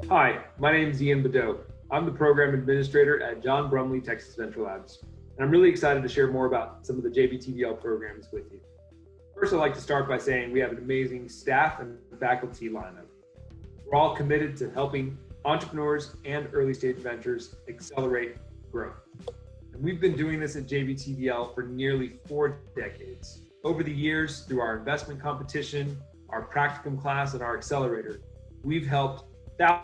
Hi, my name is Ian Badeau. I'm the program administrator at Jon Brumley, Texas Venture Labs, and I'm really excited to share more about some of the JBTVL programs with you. First, I'd like to start by saying we have an amazing staff and faculty lineup. We're all committed to helping entrepreneurs and early stage ventures accelerate growth. And we've been doing this at JBTVL for nearly 4 decades. Over the years, through our investment competition, our practicum class, and our accelerator, we've helped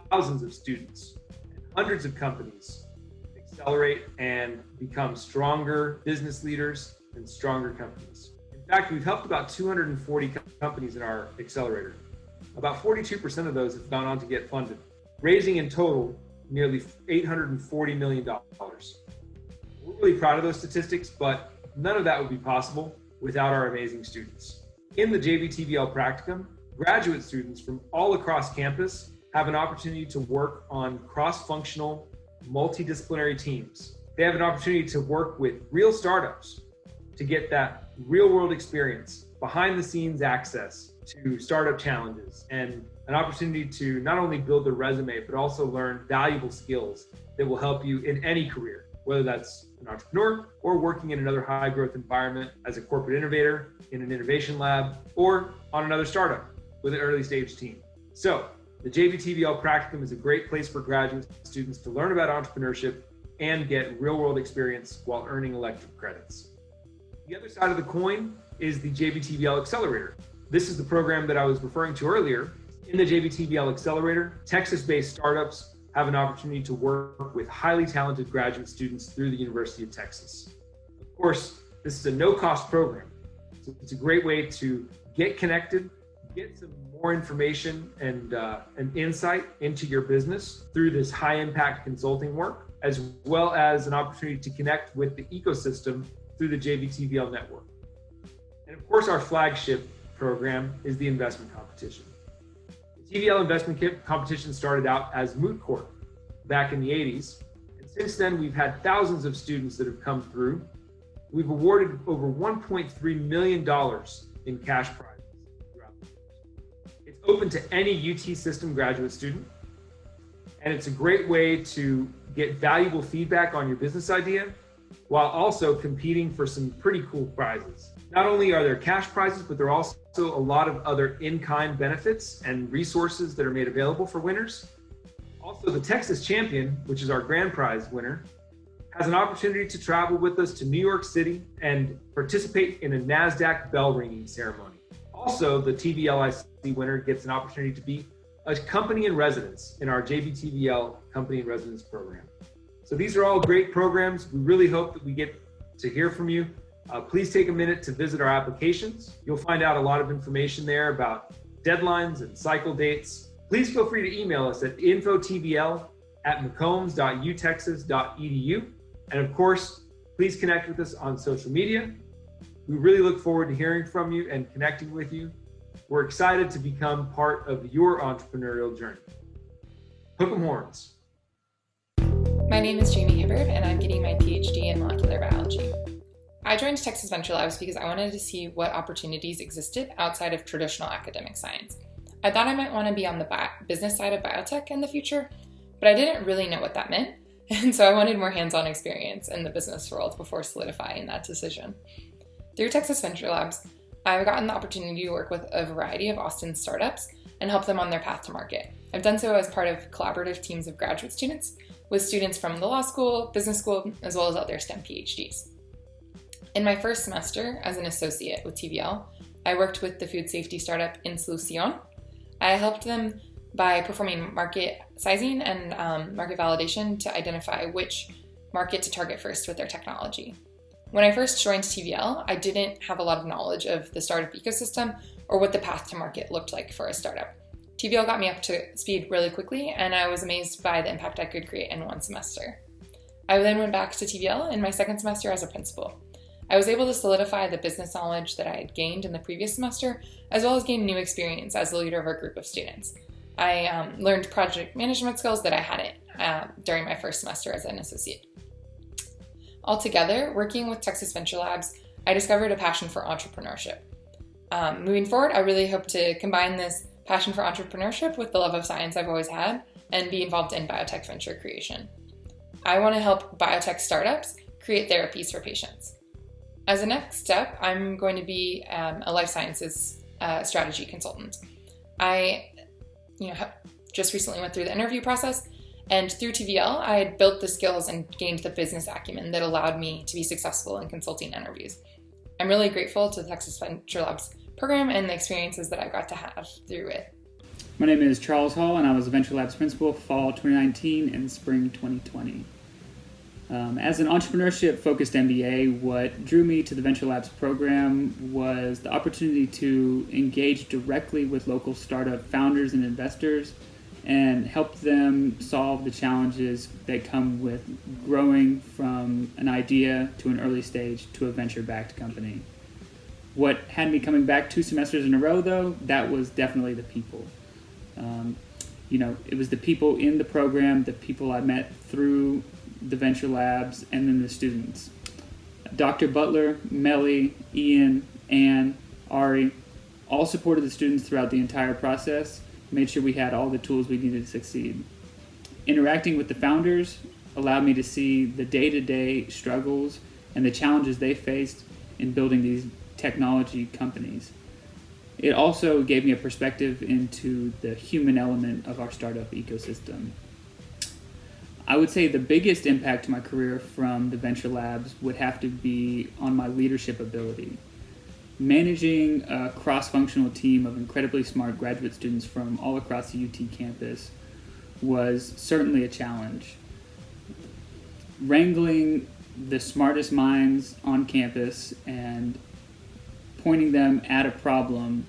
thousands of students and hundreds of companies accelerate and become stronger business leaders and stronger companies. In fact, we've helped about 240 companies in our accelerator. About 42% of those have gone on to get funded, raising in total nearly $840 million. We're really proud of those statistics, but none of that would be possible without our amazing students. In the JBTVL practicum, graduate students from all across campus have an opportunity to work on cross-functional, multidisciplinary teams. They have an opportunity to work with real startups to get that real-world experience, behind-the-scenes access to startup challenges, and an opportunity to not only build their resume, but also learn valuable skills that will help you in any career, whether that's an entrepreneur or working in another high-growth environment as a corporate innovator in an innovation lab, or on another startup with an early-stage team. So, the JBTVL practicum is a great place for graduate students to learn about entrepreneurship and get real-world experience while earning elective credits. The other side of the coin is the JBTVL Accelerator. This is the program that I was referring to earlier. In the JBTVL Accelerator, Texas-based startups have an opportunity to work with highly talented graduate students through the University of Texas. Of course, this is a no-cost program. So it's a great way to get connected, get some more information and insight into your business through this high-impact consulting work, as well as an opportunity to connect with the ecosystem through the JBTVL network. And of course, our flagship program is the investment competition. The TVL investment competition started out as moot court back in the 80s. And since then, we've had thousands of students that have come through. We've awarded over $1.3 million in cash prizes. It's open to any UT system graduate student, and it's a great way to get valuable feedback on your business idea while also competing for some pretty cool prizes. Not only are there cash prizes, but there are also a lot of other in-kind benefits and resources that are made available for winners. Also, the Texas champion, which is our grand prize winner, has an opportunity to travel with us to New York City and participate in a NASDAQ bell ringing ceremony. Also, the TVLIC winner gets an opportunity to be a company in residence in our JBTVL company in residence program. So these are all great programs. We really hope that we get to hear from you. Please take a minute to visit our applications. You'll find out a lot of information there about deadlines and cycle dates. Please feel free to email us at info.tvl@mccombs.utexas.edu. And of course, please connect with us on social media. We really look forward to hearing from you and connecting with you. We're excited to become part of your entrepreneurial journey. Hook 'em horns. My name is Jamie Hibbard, and I'm getting my PhD in molecular biology. I joined Texas Venture Labs because I wanted to see what opportunities existed outside of traditional academic science. I thought I might want to be on the business side of biotech in the future, but I didn't really know what that meant, and so I wanted more hands-on experience in the business world before solidifying that decision. Through Texas Venture Labs, I've gotten the opportunity to work with a variety of Austin startups and help them on their path to market. I've done so as part of collaborative teams of graduate students, with students from the law school, business school, as well as other STEM PhDs. In my first semester as an associate with TVL, I worked with the food safety startup Insolucion. I helped them by performing market sizing and market validation to identify which market to target first with their technology. When I first joined TVL, I didn't have a lot of knowledge of the startup ecosystem or what the path to market looked like for a startup. TVL got me up to speed really quickly, and I was amazed by the impact I could create in 1 semester. I then went back to TVL in my second semester as a principal. I was able to solidify the business knowledge that I had gained in the previous semester, as well as gain new experience as the leader of a group of students. I learned project management skills that I hadn't during my first semester as an associate. Altogether, working with Texas Venture Labs, I discovered a passion for entrepreneurship. Moving forward, I really hope to combine this passion for entrepreneurship with the love of science I've always had and be involved in biotech venture creation. I want to help biotech startups create therapies for patients. As a next step, I'm going to be a life sciences strategy consultant. I just recently went through the interview process, and through TVL, I had built the skills and gained the business acumen that allowed me to be successful in consulting interviews. I'm really grateful to the Texas Venture Labs program and the experiences that I got to have through it. My name is Charles Hall, and I was a Venture Labs principal fall 2019 and spring 2020. As an entrepreneurship-focused MBA, what drew me to the Venture Labs program was the opportunity to engage directly with local startup founders and investors and help them solve the challenges that come with growing from an idea to an early stage to a venture-backed company. What had me coming back 2 semesters in a row, though, that was definitely the people. It was the people in the program, the people I met through the Venture Labs, and then the students. Dr. Butler, Melly, Ian, Ann, Ari, all supported the students throughout the entire process, made sure we had all the tools we needed to succeed. Interacting with the founders allowed me to see the day-to-day struggles and the challenges they faced in building these technology companies. It also gave me a perspective into the human element of our startup ecosystem. I would say the biggest impact to my career from the Venture Labs would have to be on my leadership ability. Managing a cross-functional team of incredibly smart graduate students from all across the UT campus was certainly a challenge. Wrangling the smartest minds on campus and pointing them at a problem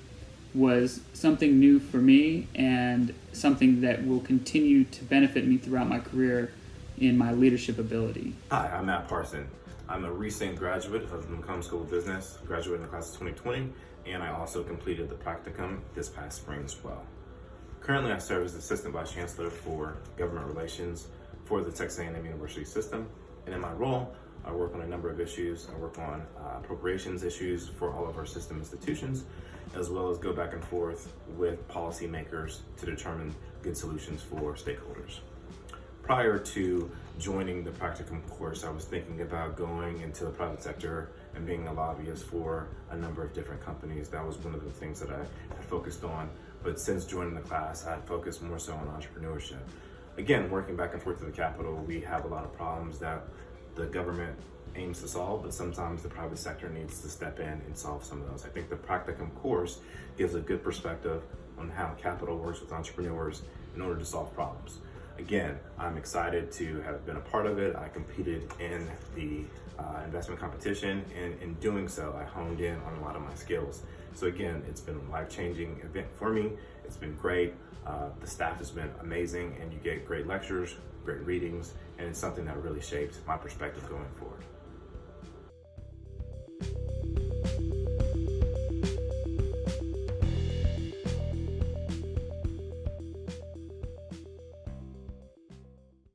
was something new for me and something that will continue to benefit me throughout my career in my leadership ability. Hi, I'm Matt Parsons. I'm a recent graduate of the McCombs School of Business, graduated in the class of 2020, and I also completed the practicum this past spring as well. Currently, I serve as Assistant Vice Chancellor for Government Relations for the Texas A&M University system, and in my role, I work on a number of issues. I work on appropriations issues for all of our system institutions, as well as go back and forth with policymakers to determine good solutions for stakeholders. Prior to joining the practicum course, I was thinking about going into the private sector and being a lobbyist for a number of different companies. That was one of the things that I had focused on. But since joining the class, I had focused more so on entrepreneurship. Again, working back and forth to the Capitol, we have a lot of problems that the government aims to solve, but sometimes the private sector needs to step in and solve some of those. I think the practicum course gives a good perspective on how Capitol works with entrepreneurs in order to solve problems. Again, I'm excited to have been a part of it. I competed in the investment competition, and in doing so, I honed in on a lot of my skills. So again, it's been a life-changing event for me. It's been great. The staff has been amazing, and you get great lectures, great readings, and it's something that really shapes my perspective going forward.